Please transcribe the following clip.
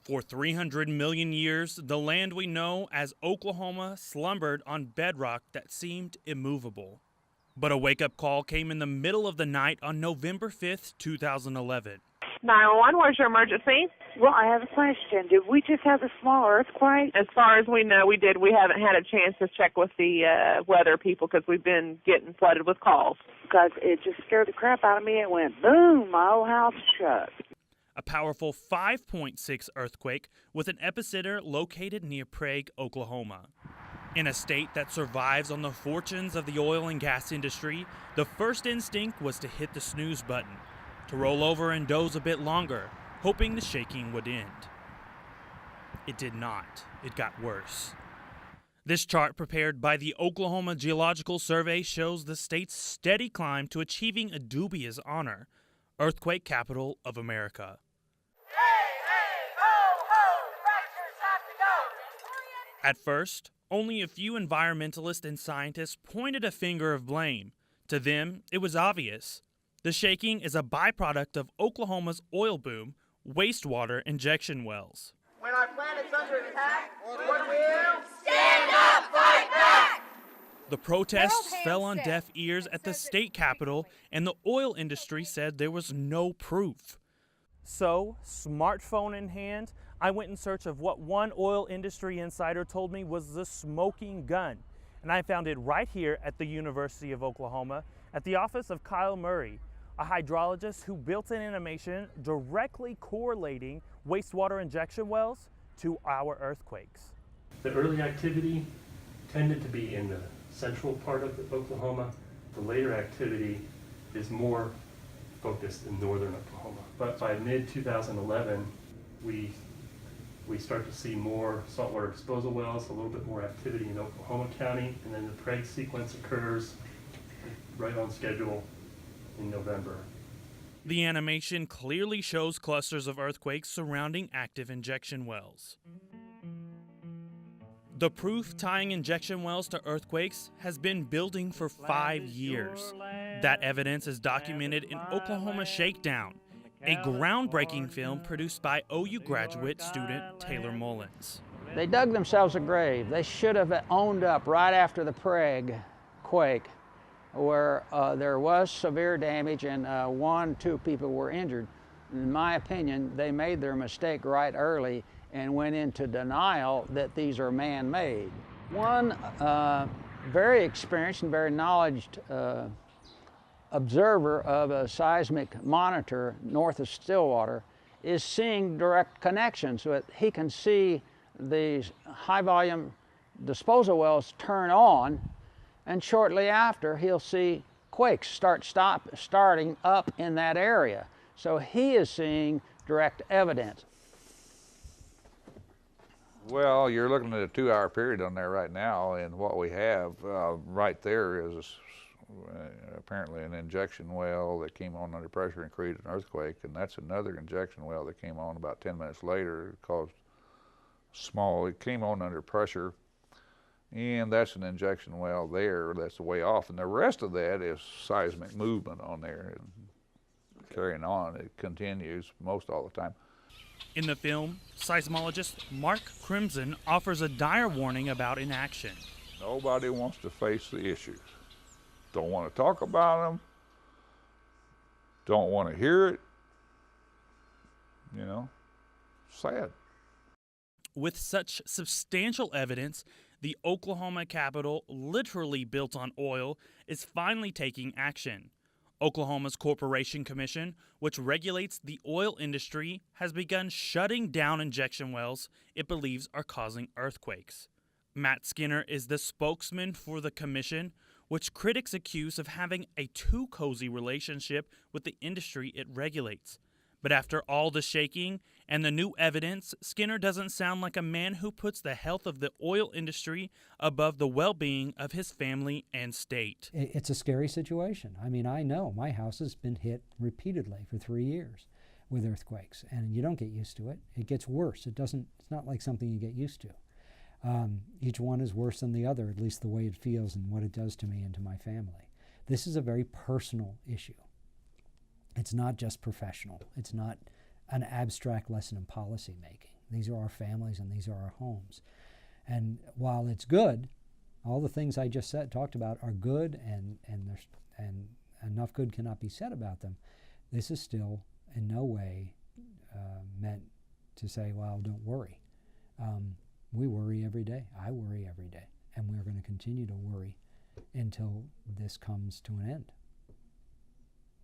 For 300 million years, the land we know as Oklahoma slumbered on bedrock that seemed immovable. But a wake-up call came in the middle of the night on November 5th, 2011. 911, where's your emergency? Well, I have a question. Did we just have a small earthquake? As far as we know, we did. We haven't had a chance to check with the weather people because we've been getting flooded with calls. Because it just scared the crap out of me. It went boom, my whole house shook. A powerful 5.6 earthquake with an epicenter located near Prague, Oklahoma. In a state that survives on the fortunes of the oil and gas industry, the first instinct was to hit the snooze button, to roll over and doze a bit longer, hoping the shaking would end. It did not. It got worse. This chart prepared by the Oklahoma Geological Survey shows the state's steady climb to achieving a dubious honor, earthquake capital of America. At first, only a few environmentalists and scientists pointed a finger of blame. To them, it was obvious. The shaking is a byproduct of Oklahoma's oil boom, wastewater injection wells. When our planet's under attack, what will? Stand up, fight back! The protests fell on deaf ears at the state capitol, and the oil industry said there was no proof. So, smartphone in hand, I went in search of what one oil industry insider told me was the smoking gun. And I found it right here at the University of Oklahoma at the office of Kyle Murray, a hydrologist who built an animation directly correlating wastewater injection wells to our earthquakes. The early activity tended to be in the central part of Oklahoma. The later activity is more focused in northern Oklahoma. But by mid-2011, we start to see more saltwater disposal wells, a little bit more activity in Oklahoma County, and then the Prague sequence occurs right on schedule in November. The animation clearly shows clusters of earthquakes surrounding active injection wells. The proof tying injection wells to earthquakes has been building for 5 years. That evidence is documented in Oklahoma Shakeout, a groundbreaking film produced by OU graduate student Taylor Mullins. They dug themselves a grave. They should have owned up right after the Prague quake, where there was severe damage and 2 people were injured. In my opinion, they made their mistake right early and went into denial that these are man-made. One very experienced and very knowledgeable observer of a seismic monitor north of Stillwater is seeing direct connections. So he can see these high-volume disposal wells turn on, and shortly after he'll see quakes starting up in that area. So he is seeing direct evidence. Well, you're looking at a 2-hour period on there right now, and what we have right there is apparently an injection well that came on under pressure and created an earthquake, and that's another injection well that came on about 10 minutes later. It came on under pressure, and that's an injection well there that's way off, and the rest of that is seismic movement on there and carrying on. It continues most all the time. In the film, seismologist Mark Crimson offers a dire warning about inaction. Nobody wants to face the issues. Don't want to talk about them. Don't want to hear it. Sad. With such substantial evidence, the Oklahoma Capitol, literally built on oil, is finally taking action. Oklahoma's Corporation Commission, which regulates the oil industry, has begun shutting down injection wells it believes are causing earthquakes. Matt Skinner is the spokesman for the commission, which critics accuse of having a too cozy relationship with the industry it regulates. But after all the shaking and the new evidence, Skinner doesn't sound like a man who puts the health of the oil industry above the well-being of his family and state. It's a scary situation. I mean, I know my house has been hit repeatedly for 3 years with earthquakes, and you don't get used to it. It gets worse. It's not like something you get used to. Each one is worse than the other, at least the way it feels and what it does to me and to my family. This is a very personal issue. It's not just professional. It's not an abstract lesson in policy making. These are our families and these are our homes. And while it's good, all the things I just talked about are good, and enough good cannot be said about them. This is still in no way meant to say, well, don't worry. We worry every day. I worry every day. And we're going to continue to worry until this comes to an end.